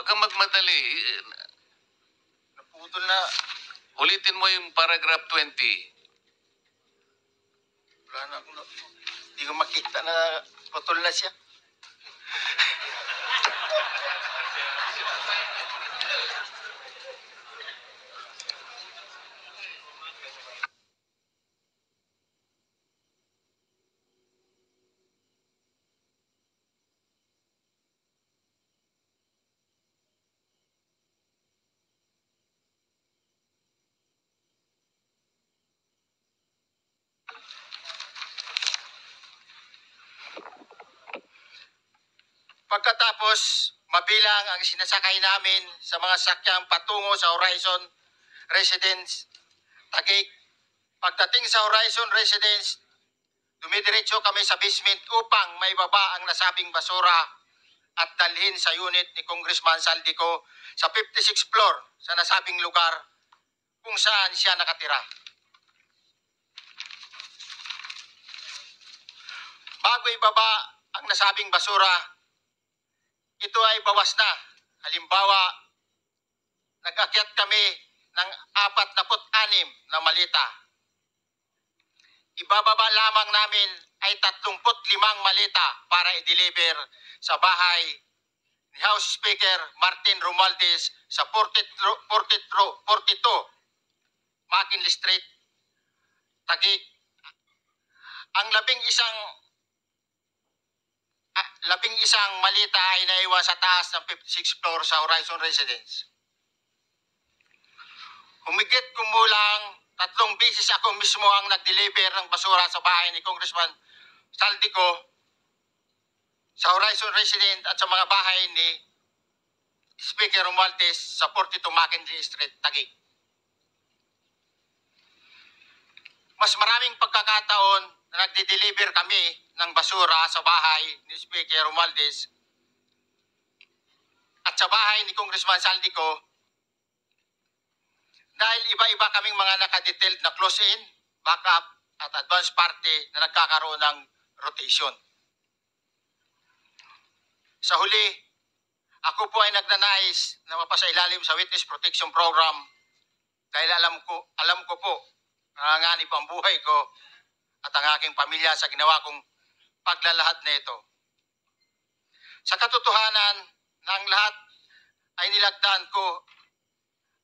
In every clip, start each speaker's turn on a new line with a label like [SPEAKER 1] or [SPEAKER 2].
[SPEAKER 1] kang magmadali.
[SPEAKER 2] Naputol na.
[SPEAKER 1] Ulitin mo yung paragraph 20.
[SPEAKER 2] Wala na akong... Hindi ko makita na putol na siya. Pagkatapos, mabilang ang sinasakay namin sa mga sakyang patungo sa Horizon Residence, Taguig. Pagdating sa Horizon Residence, dumidiretso kami sa basement upang maibaba ang nasabing basura at dalhin sa unit ni Congressman Saldico sa 56th floor sa nasabing lugar kung saan siya nakatira. Bago ibaba ang nasabing basura, ito ay bawas na. Halimbawa, nag-akyat kami ng 46 na malita. Ibababa lamang namin ay 35 malita para i-deliver sa bahay ni House Speaker Martin Romualdez sa 42 McKinley Street, Taguig. Ang labing isang malita ay naiwan sa taas ng 56th floor sa Horizon Residence. Humigit kumulang 3 beses ako mismo ang nag-deliver ng basura sa bahay ni Congressman Saldico, sa Horizon Residence at sa mga bahay ni Speaker Romualdez sa 42 McKinley Street, Taguig. Mas maraming pagkakataon na nagde-deliver kami ng basura sa bahay ni Speaker Romualdez at sa bahay ni Congressman Saldico dahil iba-iba kaming mga nakadetailed na close-in, backup at advance party na nagkakaroon ng rotation. Sa huli, ako po ay nagnanais na mapasailalim sa Witness Protection Program dahil alam ko po nanganganib ang buhay ko at ang aking pamilya sa ginawa kong paglalahad na ito. Sa katotohanan na ang lahat ay nilagdaan ko,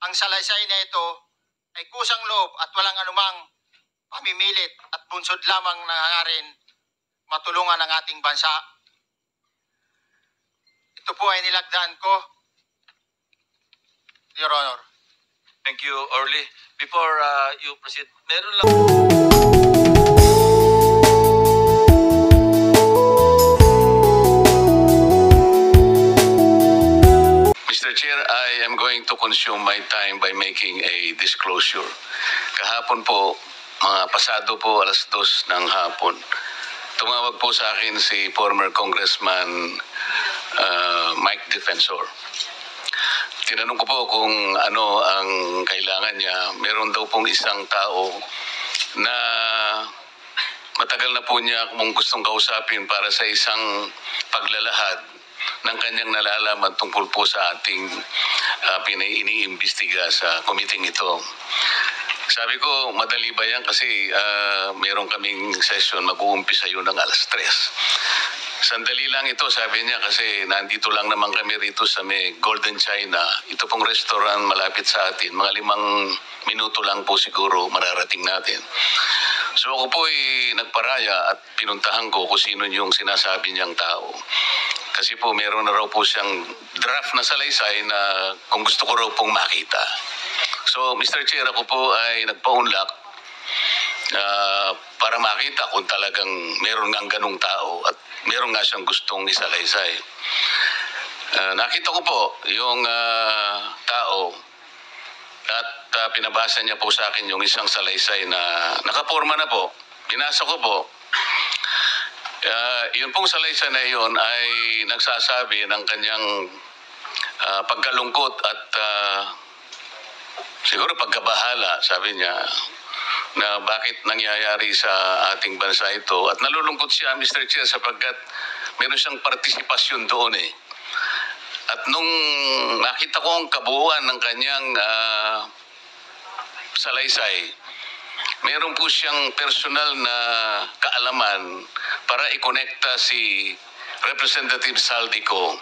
[SPEAKER 2] ang salaysay na ito ay kusang loob at walang anumang pamimilit at bunsod lamang ng hangarin matulungan ang ating bansa. Ito po ay nilagdaan ko, Your Honor.
[SPEAKER 3] Thank you, Orly. Before you proceed, meron lang...
[SPEAKER 1] Mr. Chair, I am going to consume my time by making a disclosure. Kahapon po, mga pasado po, 2:00 ng hapon, tumawag po sa akin si former Congressman Mike Defensor. Tinanong ko po kung ano ang kailangan niya. Meron daw pong isang tao na matagal na po niya kung gustong kausapin para sa isang paglalahad ng kanyang nalalaman tungkol po sa ating iniimbestiga sa committee ito. Sabi ko, madali ba yan? Kasi meron kaming session, mag-uumpisa yun ng 3:00. Sandali lang ito, sabi niya, kasi nandito lang naman kami rito sa may Golden China. Ito pong restaurant malapit sa atin. Mga 5 minuto lang po siguro mararating natin. So ako po ay nagparaya at pinuntahan ko kung sino yung sinasabi niyang tao. Kasi po meron na raw po siyang draft na salaysay na kung gusto ko raw pong makita. So Mr. Chair, ako po ay nagpa-unlock para makita kung talagang meron ngang ganung tao at meron nga siyang gustong isalaysay. Nakita ko po yung tao at pinabasa niya po sa akin yung isang salaysay na nakaporma na po. Binasa ko po. Yun pong salaysay na yun ay nagsasabi ng kanyang pagkalungkot at siguro pagkabahala, sabi niya, na bakit nangyayari sa ating bansa ito. At nalulungkot siya, Mr. Chair, sapagkat meron siyang partisipasyon doon eh. At nung nakita ko ang kabuuan ng kanyang salaysay, meron po siyang personal na kaalaman para ikonekta si Representative Saldico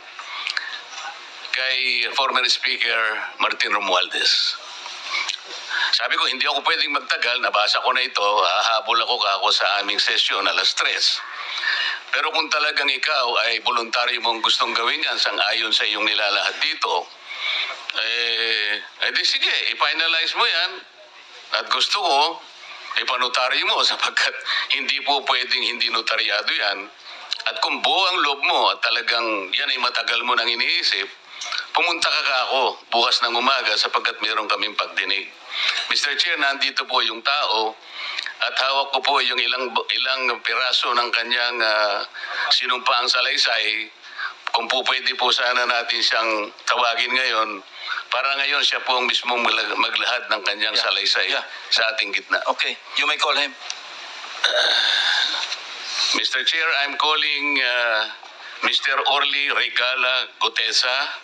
[SPEAKER 1] kay former Speaker Martin Romualdez. Sabi ko, hindi ako pwedeng magtagal, nabasa ko na ito, hahabol ako sa aming session alas 3. Pero kung talagang ikaw ay voluntaryo mong gustong gawin yan, sang-ayon sa iyong nilalahad dito, di sige, i-finalize mo yan. At gusto ko, ipanotaryo mo sapagkat hindi po pwedeng hindi notaryado yan. At kung buo ang loob mo at talagang yan ay matagal mo nang iniisip, pumunta ka ako bukas ng umaga sapagkat mayroon kaming pagdinig. Mr. Chair, nandito po yung tao at hawak ko po yung ilang piraso ng kanyang sinumpaang salaysay. Kung po pwede po sana natin siyang tawagin ngayon para ngayon siya po ang mismong maglahad ng kanyang salaysay sa ating gitna.
[SPEAKER 3] Okay, you may call him.
[SPEAKER 1] Mr. Chair, I'm calling Mr. Orly Regala Gutesa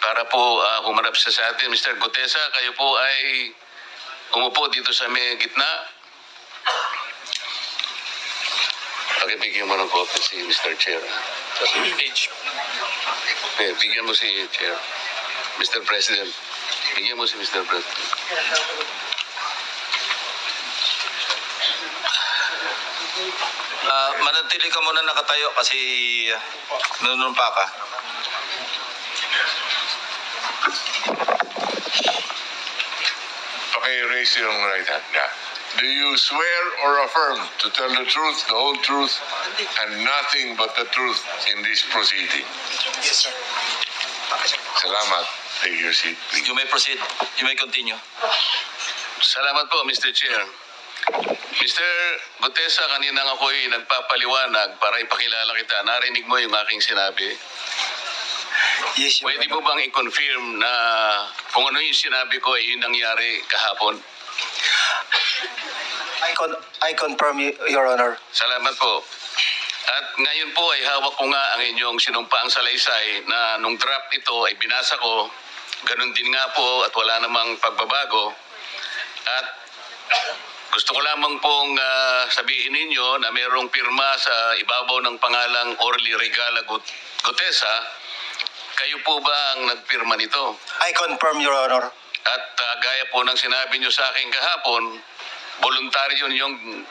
[SPEAKER 1] para po humarap siya sa atin. Mr. Gutesa, kayo po ay umupo dito sa may gitna. Okay, bigyan mo ng copy si Mr. Chair.
[SPEAKER 3] Page.
[SPEAKER 1] Okay, bigyan mo si Chair. Mr. President, bigyan mo si Mr. President.
[SPEAKER 3] Manatili ka muna nakatayo kasi nanunumpa ka.
[SPEAKER 4] Okay, raise your right hand. Yeah. Do you swear or affirm to tell the truth, the whole truth, and nothing but the truth in this proceeding?
[SPEAKER 2] Yes, sir.
[SPEAKER 4] Salamat. Take your seat, please.
[SPEAKER 3] You may proceed. You may continue.
[SPEAKER 1] Salamat po, Mr. Chair. Mr. Gutesa, kanina nga ako'y nagpapaliwanag para ipakilala kita. Narinig mo yung aking sinabi.
[SPEAKER 2] Yes, Your
[SPEAKER 1] Pwede
[SPEAKER 2] Honor.
[SPEAKER 1] mo bang i-confirm na kung ano yung sinabi ko ay yun nangyari kahapon?
[SPEAKER 2] I confirm, Your Honor.
[SPEAKER 1] Salamat po. At ngayon po ay hawak ko nga ang inyong sinumpaang salaysay na nung draft ito ay binasa ko. Ganun din nga po at wala namang pagbabago. At gusto ko lamang pong sabihin ninyo na mayroong pirma sa ibabaw ng pangalang Orly Regala Gutesa. Kayo po ba ang nagpirma nito?
[SPEAKER 2] I confirm, Your Honor.
[SPEAKER 1] At gaya po ng sinabi nyo sa akin kahapon, voluntaryo ninyong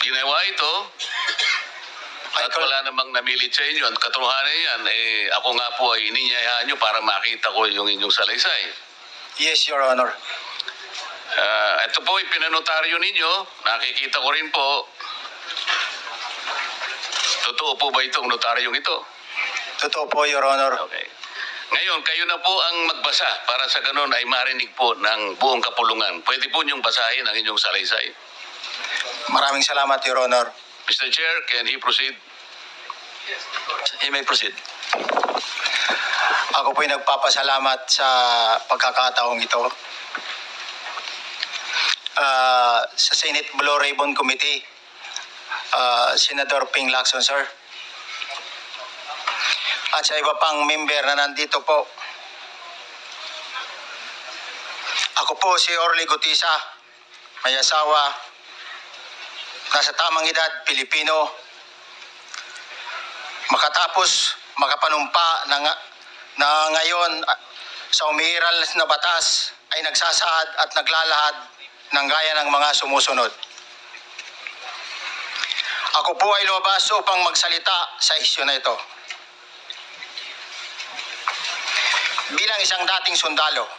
[SPEAKER 1] ginawa ito at wala namang namilit sa inyo. At katotohanan yan, ako nga po ay ininyayahan nyo para makita ko yung inyong salaysay.
[SPEAKER 2] Yes, Your Honor.
[SPEAKER 1] Ito po ay pinanotaryo ninyo. Nakikita ko rin po. Totoo po ba itong notaryong ito?
[SPEAKER 2] Totoo po, Your Honor.
[SPEAKER 1] Okay. Ngayon, kayo na po ang magbasa para sa ganun ay marinig po ng buong kapulungan. Pwede po niyong basahin ang inyong salaysay.
[SPEAKER 2] Maraming salamat, Your Honor.
[SPEAKER 1] Mr. Chair, can he proceed?
[SPEAKER 3] He may proceed.
[SPEAKER 2] Ako po'y nagpapasalamat sa pagkakataong ito. Sa Senate Blue Ribbon Committee, Senador Ping Lacson, sir. At sa iba pang member na nandito po. Ako po si Orly Gutesa, may asawa, nasa tamang edad, Pilipino. Makatapos makapanumpa na ngayon sa umiiral na batas ay nagsasaad at naglalahad ng gaya ng mga sumusunod. Ako po ay lumabas upang magsalita sa isyu na ito. Bilang isang dating sundalo,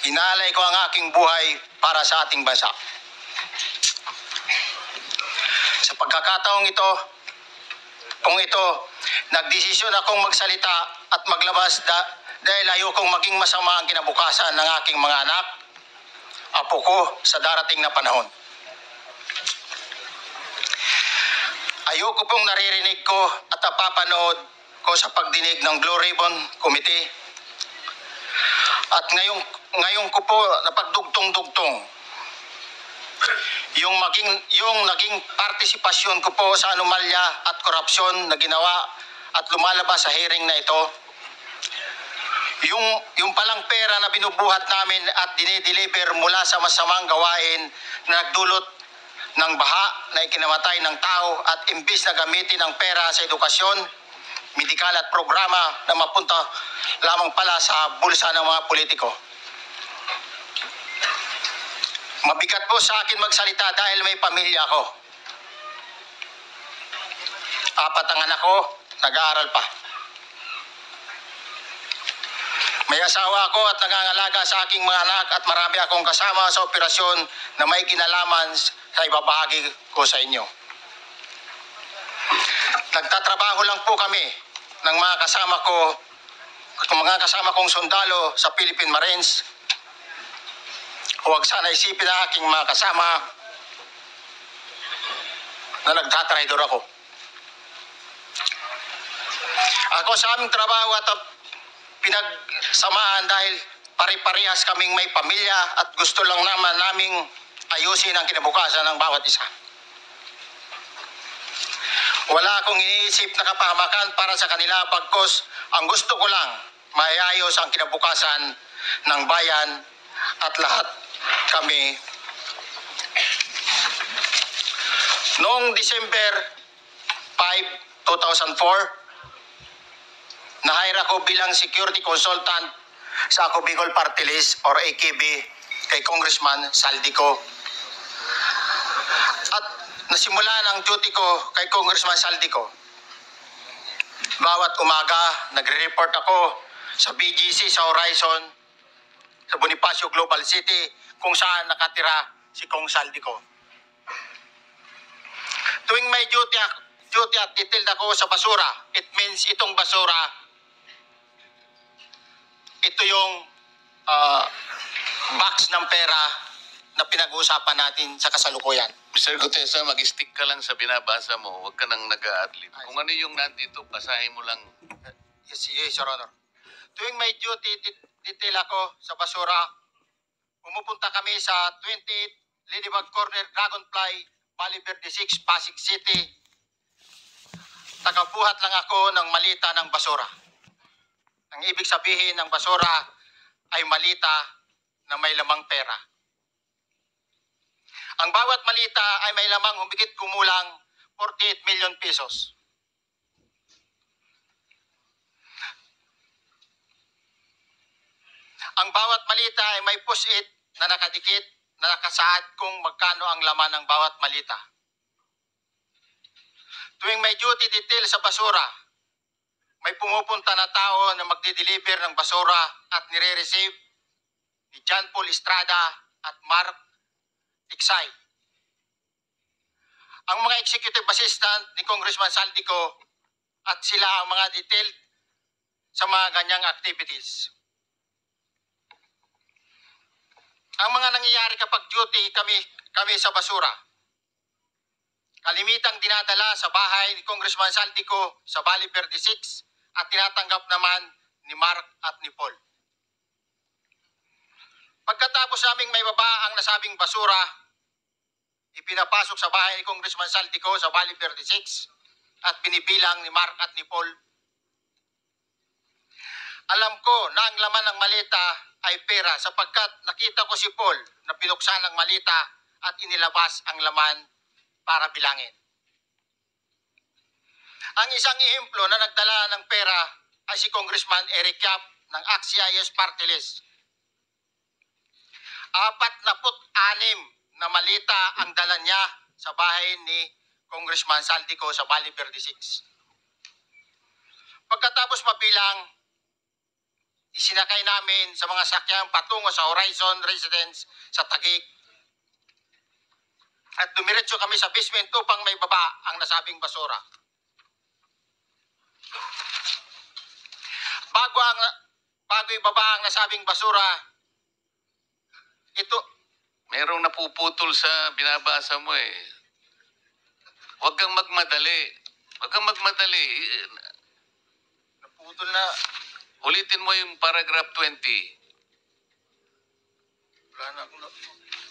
[SPEAKER 2] inaalay ko ang aking buhay para sa ating bansa. Sa pagkakataong ito, nagdesisyon akong magsalita at maglabas dahil ayokong maging masama ang kinabukasan ng aking mga anak, apo ko sa darating na panahon. Ayoko pong naririnig ko at napapanood ko sa pagdinig ng Blue Ribbon Committee. At ngayon ko po napagdugtong-dugtong yung naging partisipasyon ko po sa anomalya at korupsyon na ginawa at lumalabas sa hearing na ito. Yung palang pera na binubuhat namin at dinideliver mula sa masamang gawain na nagdulot ng baha na ikinamatay ng tao at imbis na gamitin ang pera sa edukasyon, medikal at programa na mapunta lamang pala sa bulsa ng mga politiko. Mabigat po sa akin magsalita dahil may pamilya ako. 4 ang anak ko, nag-aaral pa. May asawa ako at nangangalaga sa aking mga anak at marami akong kasama sa operasyon na may kinalaman sa ibabahagi ko sa inyo. Nagtatrabaho lang po kami ng mga kasama kong sundalo sa Philippine Marines. Huwag sana isipin na aking mga kasama na nagtatraidor ako. Ako sa aming trabaho at pinagsamahan dahil pare-parehas kaming may pamilya at gusto lang naman naming ayusin ang kinabukasan ng bawat isa. Wala akong iniisip na kapahamakan para sa kanila pagkos ang gusto ko lang maayos ang kinabukasan ng bayan at lahat kami. Noong December 5, 2004, na-hire ako bilang security consultant sa Ako Bicol Party List or AKB kay Congressman Saldico. At nasimulan ang duty ko kay Congressman Saldico. Bawat umaga, nagre-report ako sa BGC sa Horizon, sa Bonifacio Global City, kung saan nakatira si Kong Saldico. Tuwing may duty at detailed ako sa basura, it means itong basura, ito yung box ng pera na pinag-uusapan natin sa kasalukuyan.
[SPEAKER 1] Mr. Gutesa, mag-stick ka lang sa binabasa mo. Huwag ka nang nag-a-adlib. Kung ano yung nandito, basahin mo lang.
[SPEAKER 2] Yes, Your Honor. Tuwing may duty detail ako sa basura, pumupunta kami sa 28 Ladybug Corner, Dragonfly, Valle Verde 6, Pasig City. Tagabuhat lang ako ng malita ng basura. Ang ibig sabihin ng basura ay malita na may lamang pera. Ang bawat malita ay may lamang humigit kumulang 48 million pesos. Ang bawat malita ay may push-it na nakadikit na nakasaad kung magkano ang laman ng bawat malita. Tuwing may duty detail sa basura, may pumupunta na tao na magdi-deliver ng basura at nire-receive ni John Paul Estrada at Mark Tiksay. Ang mga executive assistant ni Congressman Saldico at sila ang mga detailed sa mga ganyang activities. Ang mga nangyayari kapag duty kami sa basura, kalimitang dinadala sa bahay ni Congressman Saldico sa Valle Verde 6 at tinatanggap naman ni Mark at ni Paul. Pagkatapos naming may baba ang nasabing basura, ipinapasok sa bahay ni Congressman Saldico sa Valle Verde 6 at binibilang ni Mark at ni Paul. Alam ko na ang laman ng malita ay pera sapagkat nakita ko si Paul na binuksan ang malita at inilabas ang laman para bilangin. Ang isang ehemplo na nagdala ng pera ay si Congressman Eric Yap ng AXIS Party List. 46 na malita ang dala niya sa bahay ni Congressman Saldico sa Valle Verde 6. Pagkatapos mabilang, isinakay namin sa mga sakyang patungo sa Horizon Residence sa Taguig. At dumiretso kami sa basement upang may baba ang nasabing basura. Bago ibaba ang nasabing basura, ito.
[SPEAKER 1] Merong napuputol sa binabasa mo eh. Huwag kang magmadali. Huwag kang magmadali.
[SPEAKER 2] Naputol na.
[SPEAKER 1] Ulitin mo yung paragraph 20.
[SPEAKER 2] Wala na akong,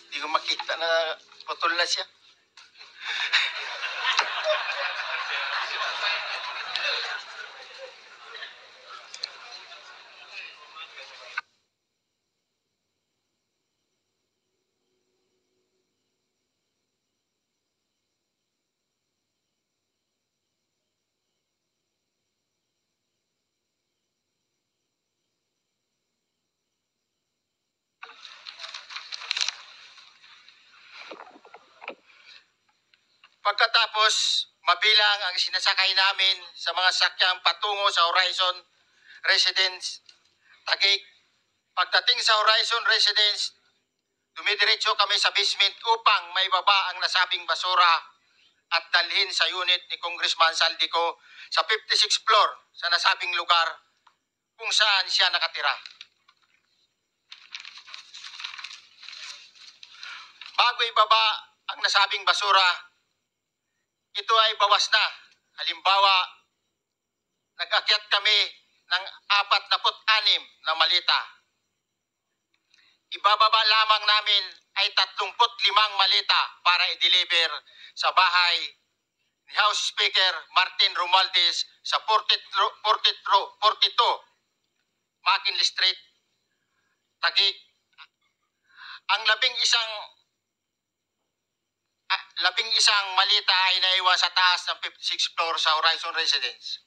[SPEAKER 2] hindi ko makita na putol na siya. Pagkatapos, mabilang ang sinasakay namin sa mga sakyang patungo sa Horizon Residence, Taguig. Pagdating sa Horizon Residence, dumidiretso kami sa basement upang maibaba ang nasabing basura at dalhin sa unit ni Congressman Saldico sa 56th floor sa nasabing lugar kung saan siya nakatira. Bago ibaba ang nasabing basura, ito ay bawas na. Halimbawa, nag-akyat kami ng 46 na malita. Ibababa lamang namin ay 35 malita para i-deliver sa bahay ni House Speaker Martin Romualdez sa 42 McKinley Street, Taguig. Ang labing isang malita ay naiwan sa taas ng 56th floor sa Horizon Residence.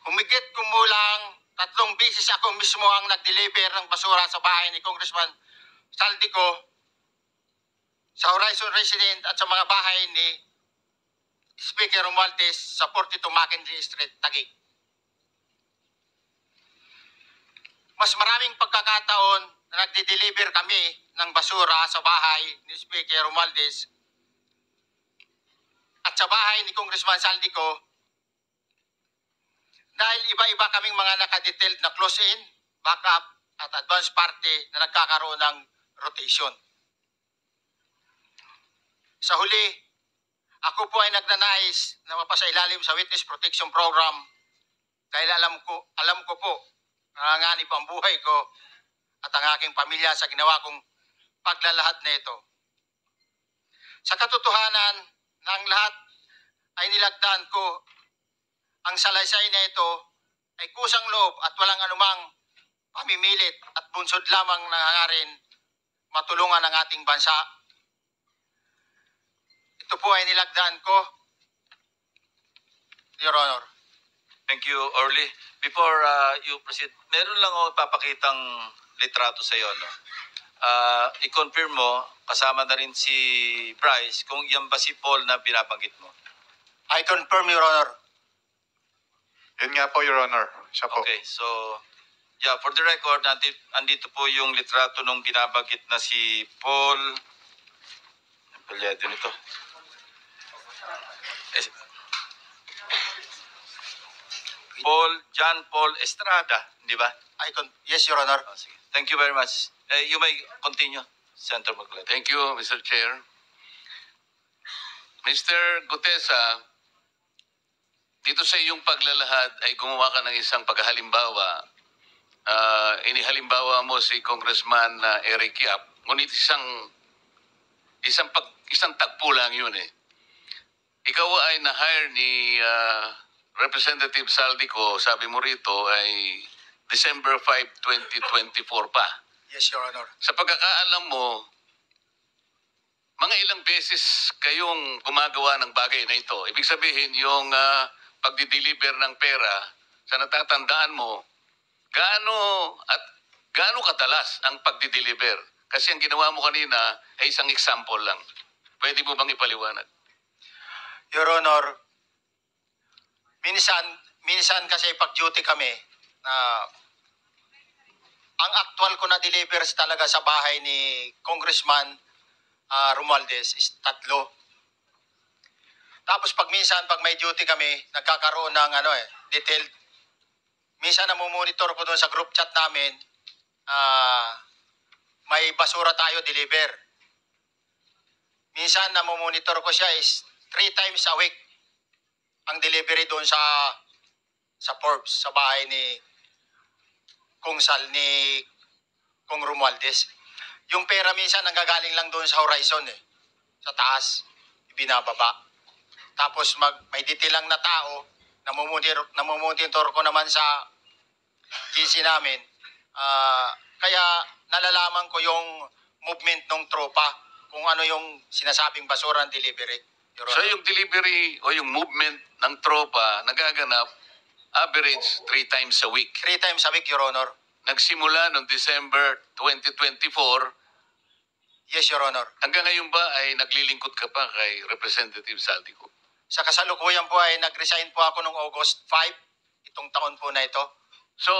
[SPEAKER 2] Humigit kumulang 3 beses ako mismo ang nag-deliver ng basura sa bahay ni Congressman Saldico, sa Horizon Residence at sa mga bahay ni Speaker Romualdez sa 42 McKinley Street, Taguig. Mas maraming pagkakataon na nagde-deliver kami ng basura sa bahay ni Speaker Romualdez at sa bahay ni Congressman Saldico dahil iba-iba kaming mga nakadetailed na close-in, backup at advance party na nagkakaroon ng rotation. Sa huli, ako po ay nagnanais na mapasailalim sa Witness Protection Program dahil alam ko po nanganganib ang buhay ko at ang aking pamilya sa ginawa kong paglalahad na ito. Sa katotohanan na ang lahat ay nilagdaan ko, ang salaysay na ito ay kusang loob at walang anumang pamimilit at bunsod lamang ng hangarin matulungan ang ating bansa. Ito po ay nilagdaan ko, Your Honor.
[SPEAKER 3] Thank you, Orly. Before you proceed, meron lang ako papakitang litrato sa iyo. No? I-confirm mo, kasama na rin si Bryce, kung yan ba si Paul na binabanggit mo.
[SPEAKER 2] I confirm, Your Honor.
[SPEAKER 5] Yun nga po, Your Honor. Siya po.
[SPEAKER 3] Okay, so, yeah, for the record, andito po yung litrato nung binabanggit na si Paul. Ang palyado nito. John Paul Estrada, di ba?
[SPEAKER 2] Yes, Your Honor.
[SPEAKER 3] Oh, sige. Thank you very much. You may continue, Senator Maglato.
[SPEAKER 1] Thank you, Mr. Chair. Mr. Gutesa, dito sa iyong paglalahad ay gumawa ka ng isang paghalimbawa. Inihalimbawa mo si Congressman Eric Yap. Ngunit isang tagpo lang yun eh. Ikaw ay na-hire ni Representative Saldico, sabi mo rito ay December 5, 2024 pa.
[SPEAKER 2] Yes, Your Honor.
[SPEAKER 1] Sa pagkakaalam mo, mga ilang beses kayong gumagawa ng bagay na ito. Ibig sabihin, yung pagdi-deliver ng pera, sa natatandaan mo, gaano kadalas ang pagdi-deliver? Kasi ang ginawa mo kanina ay isang example lang. Pwede mo bang ipaliwanag?
[SPEAKER 2] Your Honor, minsan kasi pag-duty kami, ang actual ko na delivers talaga sa bahay ni Congressman Romualdez is 3. Tapos pag may duty kami, nagkakaroon ng detailed. Minsan namumonitor ko doon sa group chat namin, may basura tayo deliver. Minsan namumonitor ko siya is 3 times a week ang delivery doon sa Forbes, sa bahay ni Kong Romualdez. Yung pera minsan nanggagaling lang doon sa Horizon sa taas, ibinababa. Tapos may detail lang na tao, namumonitor ko naman sa GC namin. Kaya nalalaman ko yung movement ng tropa, kung ano yung sinasabing basura ng delivery.
[SPEAKER 1] So yung delivery o yung movement ng tropa nagaganap average 3 times a week.
[SPEAKER 2] 3 times a week, Your Honor.
[SPEAKER 1] Nagsimula noong December 2024
[SPEAKER 2] Yes, Your Honor.
[SPEAKER 1] Hanggang ngayon ba ay naglilingkod ka pa kay Representative Saldico?
[SPEAKER 2] Sa kasalukuyan po ay nag-resign po ako noong August 5, itong taon po na ito.
[SPEAKER 1] So,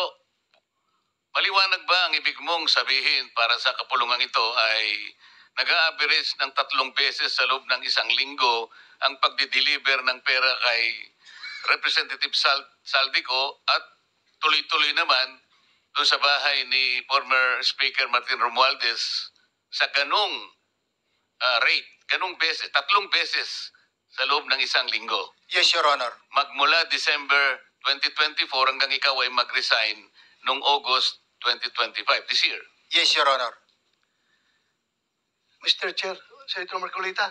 [SPEAKER 1] maliwanag ba ang ibig mong sabihin para sa kapulungan ito ay nag-a-average ng 3 beses sa loob ng isang linggo ang pagdi-deliver ng pera kay Representative Saldico at tuloy-tuloy naman doon sa bahay ni former Speaker Martin Romualdez sa ganung rate, ganung beses, 3 beses sa loob ng isang linggo.
[SPEAKER 2] Yes, Your Honor.
[SPEAKER 1] Magmula December 2024 hanggang ikaw ay mag-resign noong August 2025, this year.
[SPEAKER 2] Yes, Your Honor.
[SPEAKER 6] Mr. Chair, Senator Marcolita,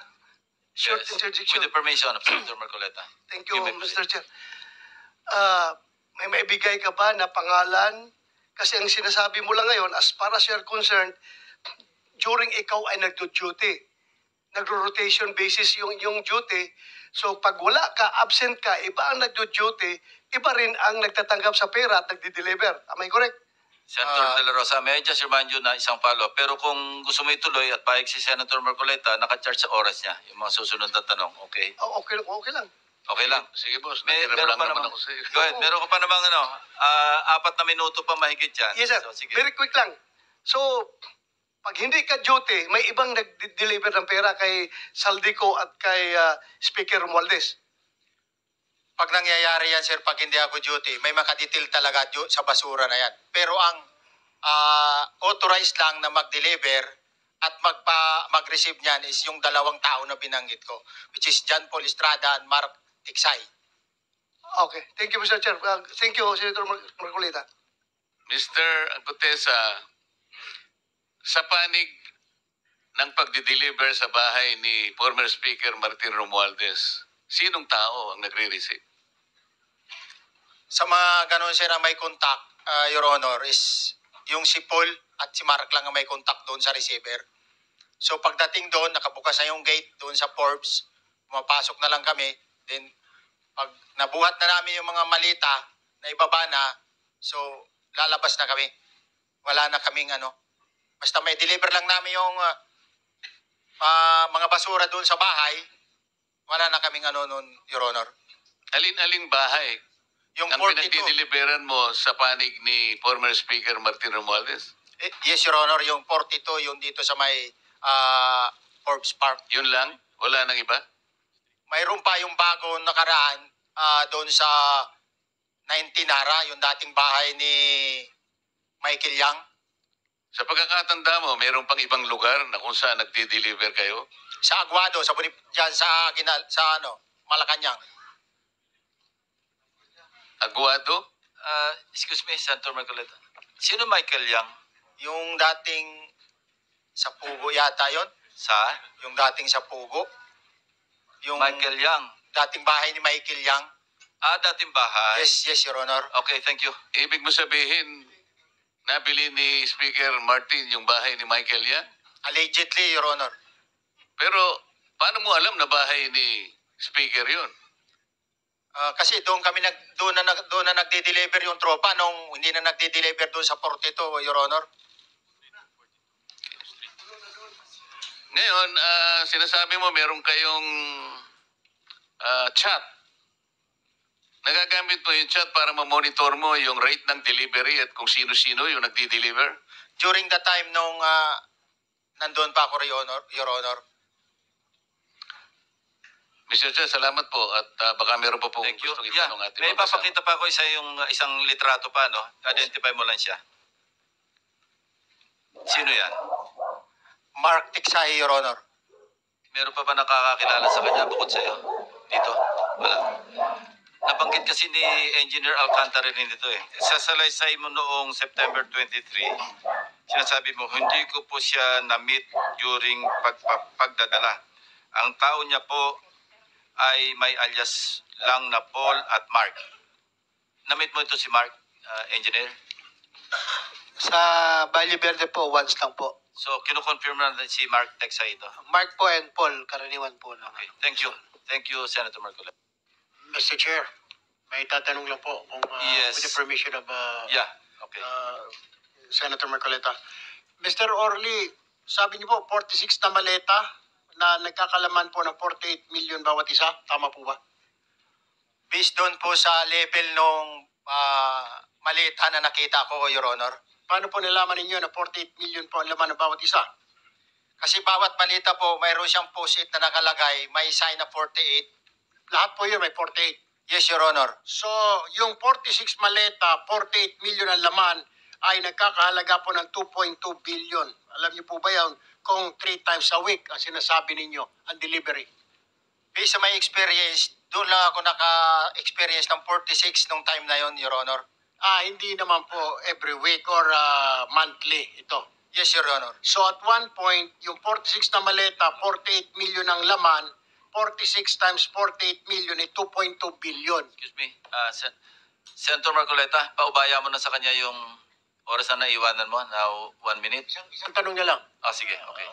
[SPEAKER 6] short
[SPEAKER 3] Yes.
[SPEAKER 6] interjection.
[SPEAKER 3] With the permission of Senator Marcoleta.
[SPEAKER 6] Thank you,
[SPEAKER 3] may
[SPEAKER 6] Mr. Chair. May maibigay ka ba na pangalan? Kasi ang sinasabi mo lang ngayon, as far as you're concerned, during ikaw ay nagdo-duty, nagro-rotation basis yung duty. So pag wala ka, absent ka, iba ang nagdo-duty, iba rin ang nagtatanggap sa pera at nagdi-deliver. Am I correct?
[SPEAKER 3] Senator De La Rosa, may I just remind you na isang follow-up. Pero kung gusto mo ituloy at pahig si Senator Marcoleta, naka-charge sa oras niya yung mga susunod na tanong. Okay?
[SPEAKER 6] Okay lang.
[SPEAKER 3] Okay lang.
[SPEAKER 1] Sige boss,
[SPEAKER 3] May,
[SPEAKER 1] nanghiram
[SPEAKER 3] meron
[SPEAKER 1] lang
[SPEAKER 3] pa
[SPEAKER 1] naman
[SPEAKER 3] naman.
[SPEAKER 1] ako sa iyo.
[SPEAKER 3] Go ahead. Meron ka pa namang 4 na minuto pa mahigit yan.
[SPEAKER 6] Yes, sir.
[SPEAKER 3] So, sige.
[SPEAKER 6] Very quick lang. So, pag hindi ka duty, may ibang nag-deliver ng pera kay Saldico at kay Speaker Romualdez.
[SPEAKER 2] Pag nangyayari yan, sir, pag hindi ako duty, may makadetail talaga sa basura na yan. Pero ang authorized lang na mag-deliver at mag-receive niyan is yung 2 tao na binanggit ko, which is John Paul Estrada and Mark Tiksay.
[SPEAKER 6] Okay. Thank you, Mr. Chair. Thank you, Senator Marcolita.
[SPEAKER 1] Mr. Gutesa, sa panig ng pagdi-deliver sa bahay ni former Speaker Martin Romualdez, sinong tao ang nagre-receive?
[SPEAKER 2] Sa mga ganun, sir, ang may contact, Your Honor, is yung si Paul at si Mark lang ang may contact doon sa receiver. So pagdating doon, nakabukas na yung gate doon sa Forbes, pumapasok na lang kami. Then pag nabuhat na namin yung mga malita na ibaba na, so lalabas na kami. Wala na kaming basta may deliver lang namin yung mga basura doon sa bahay, wala na kaming noon, Your Honor.
[SPEAKER 1] Alin-aling bahay
[SPEAKER 2] Yung
[SPEAKER 1] ang
[SPEAKER 2] 42.
[SPEAKER 1] pinagdi-deliveran mo sa panig ni former Speaker Martin Romualdez?
[SPEAKER 2] Yes, Your Honor, yung 42, yung dito sa may Forbes Park.
[SPEAKER 1] Yun lang? Wala nang iba?
[SPEAKER 2] Mayroon pa yung bago nakaraan doon sa 19 Nara, yung dating bahay ni Michael Yang.
[SPEAKER 1] Sa pagkakatanda mo, mayroon pang ibang lugar na kung saan nagdi-deliver kayo?
[SPEAKER 2] Sa Aguado, dyan sa Malacanang.
[SPEAKER 1] Aguado?
[SPEAKER 3] Excuse me, Senator Marcoleta. Sino Michael Yang?
[SPEAKER 2] Yung dating sa Pugo yata yon,
[SPEAKER 3] Sa?
[SPEAKER 2] yung dating sa Pugo. Yung
[SPEAKER 3] Michael Yang.
[SPEAKER 2] dating bahay ni Michael Yang.
[SPEAKER 3] Dating bahay.
[SPEAKER 2] Yes, Your Honor.
[SPEAKER 3] Okay, thank you.
[SPEAKER 1] Ibig mo sabihin, nabili ni Speaker Martin yung bahay ni Michael yan?
[SPEAKER 2] Allegedly, Your Honor.
[SPEAKER 1] Pero paano mo alam na bahay ni Speaker yun?
[SPEAKER 2] Kasi doon na nagde-deliver yung tropa nung hindi na nagde-deliver doon sa 42, Your Honor.
[SPEAKER 1] Ngayon, sinasabi mo meron kayong chat. Nagagamit mo yung chat para ma-monitor mo yung rate ng delivery at kung sino-sino yung nagdi-deliver?
[SPEAKER 2] During the time nung nandun pa ako, Your Honor.
[SPEAKER 1] Mr. Chair, salamat po at baka meron pa po
[SPEAKER 3] Thank you.
[SPEAKER 1] gustong
[SPEAKER 3] Yeah,
[SPEAKER 1] itanong ating
[SPEAKER 3] may
[SPEAKER 1] mga kasama.
[SPEAKER 3] papakita pa ako isang litrato pa, no? Identify mo lang siya. Sino yan?
[SPEAKER 2] Mark Tiksay, Your Honor.
[SPEAKER 3] Meron pa ba nakakakilala sa kanya bukod sa'yo? Dito? Wala. Nabanggit kasi ni Engineer Alcantara rin dito eh. Sa salaysay mo noong September 23, sinasabi mo, hindi ko po siya na-meet during pagdadala. Ang tao niya po ay may alias lang na Paul at Mark. Na-meet mo ito si Mark, Engineer?
[SPEAKER 6] Sa Valle Verde po, once lang po.
[SPEAKER 3] So, kinukonfirm na si Mark Tiksay ito.
[SPEAKER 6] Mark po and Paul, karaniwan po na.
[SPEAKER 3] Okay, thank you. Thank you, Senator Marcoleta.
[SPEAKER 7] Mr. Chair, may tatanong lang po kung
[SPEAKER 3] Yes.
[SPEAKER 7] with the permission of
[SPEAKER 3] Yeah, okay.
[SPEAKER 7] Senator Marcoleta. Mr. Orly, Sabi niyo po, 46 na maleta na nagkakalaman po ng 48 million bawat isa. Tama po ba?
[SPEAKER 2] Based doon po sa level nung malita na nakita ko, Your Honor.
[SPEAKER 7] Paano po nalaman ninyo na 48 million po ang laman ng bawat isa?
[SPEAKER 2] Kasi bawat malita po, mayroon siyang post-it na nakalagay, may sign na 48.
[SPEAKER 7] Lahat po yun may 48.
[SPEAKER 2] Yes, Your Honor.
[SPEAKER 7] So, yung 46 maleta, 48 million ang laman ay nagkakahalaga po ng 2.2 billion. Alam niyo po ba yan kung 3 times a week ang sinasabi ninyo ang delivery?
[SPEAKER 2] Based sa my experience, doon lang ako naka-experience ng 46 nung time na yon, Your Honor.
[SPEAKER 7] Hindi naman po every week or monthly ito.
[SPEAKER 2] Yes, Your Honor.
[SPEAKER 7] So at one point, yung 46 na maleta, 48 million ang laman, 46 times 48 million ay 2.2 billion.
[SPEAKER 3] Excuse me, Senator Marcoleta, paubaya mo na sa kanya yung oras na naiwanan mo. Now, 1 minute.
[SPEAKER 7] Isang tanong niya lang.
[SPEAKER 3] Sige, okay.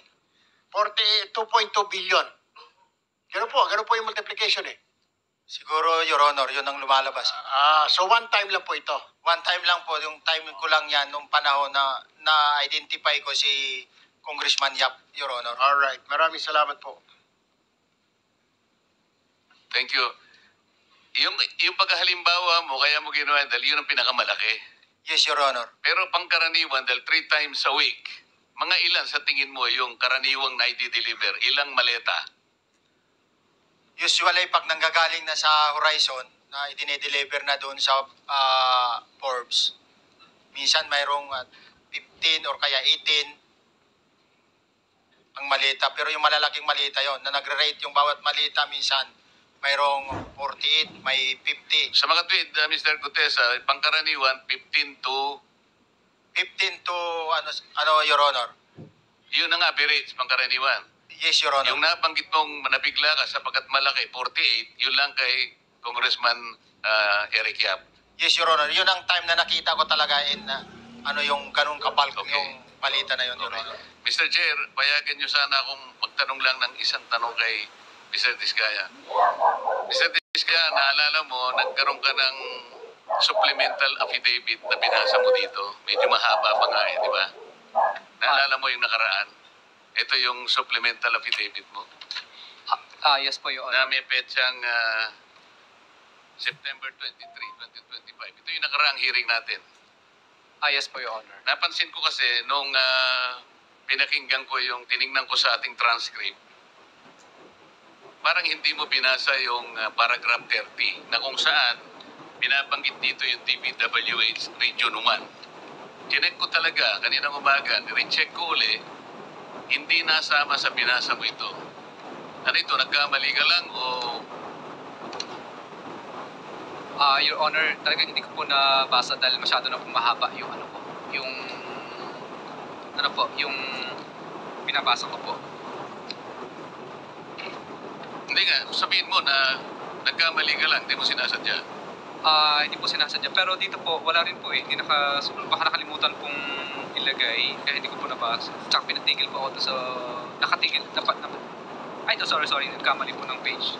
[SPEAKER 7] 2.2 billion. Ganun po yung multiplication eh.
[SPEAKER 2] Siguro, Your Honor, yun ang lumalabas.
[SPEAKER 7] So one time lang po ito.
[SPEAKER 2] One time lang po, yung time ko lang yan, nung panahon na na-identify ko si Congressman Yap, Your Honor.
[SPEAKER 7] Alright, maraming salamat po.
[SPEAKER 1] Thank you. Yung paghalimbawa mo, kaya mo ginawa dahil yun ang pinakamalaki.
[SPEAKER 2] Yes, Your Honor.
[SPEAKER 1] Pero pangkaraniwan, dahil 3 times a week, mga ilan sa tingin mo yung karaniwang na i-deliver? Ilang maleta?
[SPEAKER 2] Usually, pag nanggagaling na sa Horizon, na idine-deliver na doon sa Forbes, minsan mayroong 15 or kaya 18 ang malita. Pero yung malalaking malita yon na nagre-rate yung bawat malita, minsan mayroong 48, may 50.
[SPEAKER 1] Sa mga tweet, Mr. Gutesa, pangkaraniwan, 15 to,
[SPEAKER 2] Your Honor.
[SPEAKER 1] yun ang average, pangkaraniwan.
[SPEAKER 2] Yes, Your Honor.
[SPEAKER 1] Yung nabanggit mong nabigla ka sapagkat malaki, 48, yun lang kay Congressman Eric Yap.
[SPEAKER 2] Yes, Your Honor. Yun ang time na nakita ko talaga yung ganun kapal yung malita na yun, Your Honor.
[SPEAKER 1] Mr. Chair, payagan niyo sana akong magtanong lang ng isang tanong kay Mr. Diskaya. Mr. Diskaya, naalala mo, nagkaroon ka ng supplemental affidavit na binasa mo dito. Medyo mahaba pa nga di ba? Naalala mo yung nakaraan? Ito yung supplemental affidavit mo.
[SPEAKER 8] Yes po, Your
[SPEAKER 1] Na
[SPEAKER 8] Honor.
[SPEAKER 1] may petsang September 23, 2025. Ito yung nakaraang hearing natin.
[SPEAKER 8] Yes po, Your Honor.
[SPEAKER 1] Napansin ko kasi nung pinakinggan ko yung tiningnan ko sa ating transcript, parang hindi mo binasa yung paragraph 30 na kung saan binabanggit dito yung DPWH Region 1. Chinek ko talaga kaninang umaga, recheck ko uli, hindi nasama sa binasa mo ito. Ano ito, nagkamali ka lang o...
[SPEAKER 8] Your Honor, talagang hindi ko po nabasa dahil masyado na po mahaba yung yung binabasa ko po.
[SPEAKER 1] Hindi nga, sabihin mo na nagkamali ka lang, hindi mo sinasadya.
[SPEAKER 8] Hindi po sinasadya. Pero dito po, wala rin po eh. Baka nakalimutan pong ilagay, kaya hindi ko po nabasa. Tsaka pinatigil po ako doon sa... Nakatigil, dapat naman. Sorry. Nagkamali po ng page.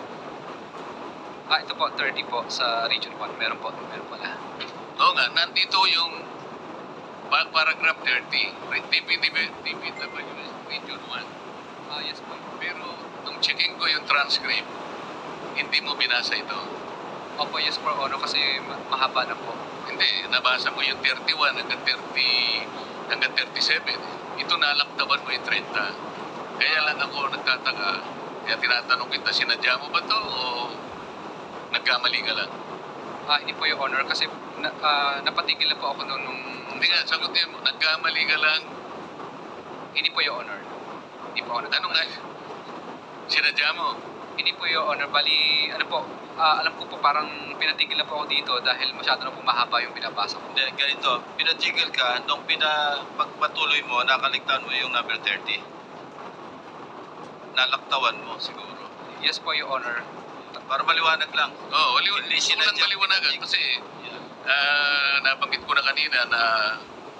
[SPEAKER 8] Ito po, 30 po sa Region 1. Meron pala.
[SPEAKER 1] Oo nga, nandito yung paragraph 30, DPWH Region 1.
[SPEAKER 8] Yes po.
[SPEAKER 1] Pero nung checking ko yung transcript, hindi mo binasa ito.
[SPEAKER 8] Opo, yes po, Honor, kasi mahaba na po.
[SPEAKER 1] Hindi, nabasa mo yung 31 hanggang 37. Ito nalaktaban mo yung 30. Kaya lang ako nagtataka. Kaya tinatanong kita, sinadya mo ba to o nagkamali ka lang?
[SPEAKER 8] Hindi po yung Honor, kasi napatigil na po ako noon nung...
[SPEAKER 1] Hindi nga, sagutin mo, nagkamali ka lang.
[SPEAKER 8] Hindi po yung Honor. Hindi po ako
[SPEAKER 1] Ano nga? Sinadya mo?
[SPEAKER 8] Hindi po yung Honor. Bali, alam ko po parang pinatigil na po ako dito dahil masyado na po mahaba yung binabasa ko.
[SPEAKER 3] Hindi, ganito, pinatigil ka, nung pagpatuloy mo, nakaligtaan mo yung number 30. Nalaktawan mo siguro.
[SPEAKER 8] Yes po, Your Honor.
[SPEAKER 3] Para maliwanag lang.
[SPEAKER 1] Oo,
[SPEAKER 3] Hindi
[SPEAKER 1] gusto ko lang
[SPEAKER 3] sinadya.
[SPEAKER 1] maliwanagan kasi nabanggit ko na kanina na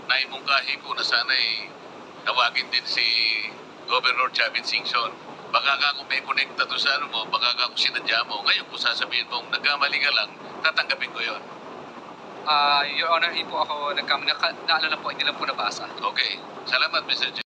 [SPEAKER 1] naimungkahi ko na sana'y tawagin din si Governor Chavit Singson. Baka ka kung may connecta doon sa ano mo, baka ka kung sinadya mo. Ngayon kung sasabihin mong nagkamali ka lang, tatanggapin ko yon.
[SPEAKER 8] Your Honor, hindi po ako nagkamali. Naalala po, hindi lang po nabasa.
[SPEAKER 1] Okay. Salamat, Mr. Chair.